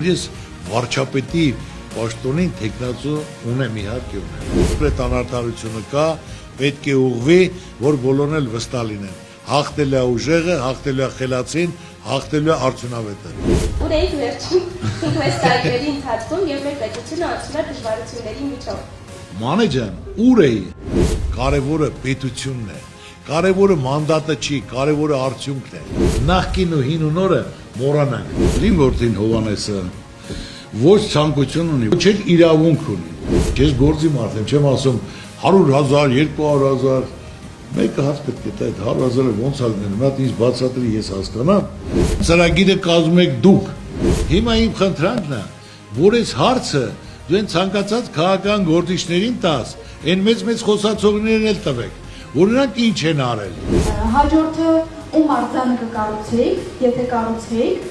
Ես վարչապետի պաշտոնին տեխնացու ունեմ իհարկե ունեմ։ Այդ անարդարությունը կա, պետք է ուղղվի, որ բոլորն էլ վստահ լինեն։ Հաղթել է ուժեղը, հաղթել է խելացին, հաղթել է արդյունավետը։ Ուր էիք վերջին 5 տարիների ընթացքում եւ մեր պետությունը անցնում է դժվարությունների միջով։ Մանե ջան, ուր էի։ Կարևորը պետությունն է։ Կարևորը մանդատը չի, կարևորը արդյունքն է։ Նախկին ու հին ու նորը մոռանանք։ Իմ որդին Հովանեսը ոչ ցանկություն ունի, ոչ էլ իրավունք ունի։ Ես գործի մարդ եմ, չեմ ասում 100,000, 200,000, մեկը հաց պետք է տա այդ 100,000-ը ոնց ալնել, մի հատ ինձ բացատրի, ես հասկանամ։ Ծրագիրը կազմում եք դուք։ Հիմա իմ խնդրանքն է, որ այս հարցը դու այն ցանկացած քաղաքական գործիչներին տաս, այն մեծ խոսացողներին էլ տվեք, որ նրանք ինչ են արել։ Հաջորդը ում արձանը կկառուցեիք, եթե կառուցեիք։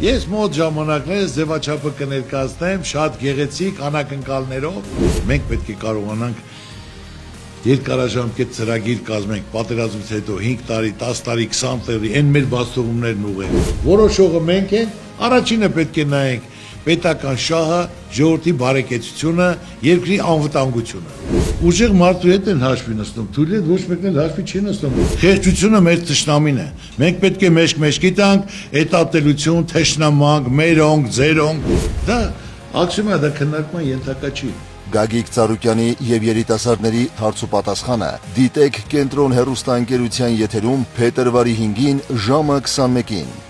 Ես մոտ ժամանակներս ձևաչափը կներկայացնեմ շատ գեղեցիկ անակնկալներով։ Մենք պետք է կարողանանք երկարաժամկետ ծրագիր կազմենք, պատերազմից հետո 5 տարի, 10 տարի, 20 տարի, այն մեր բացողումներն ուղղենք։ Որոշողը մենք ենք, առաջինը պետք է նայենք պետական շահը, ժողովրդի բարեկեցությունը, երկրի անվտանգությունը։ Ուժեղ մարդու հետ են հաշվի նստում, թույլ է ոչ մեկն էլ հաշվի չի նստում։ Խեղճությունը մեր թշնամին է։ Մենք պետք է մեջք-մեջքի տանք, էտատելություն, թշնամանք, մերոնք, ձերոնք։ Դա ակսիոմա, դա քննարկման ենթակա չի։ Գագիկ Ծառուկյանի եւ երիտասարդների հարց ու պատասխանը դիտեք Կենտրոն հեռուստաընկերության եթերում փետրվարի 5-ին ժամը 21-ին։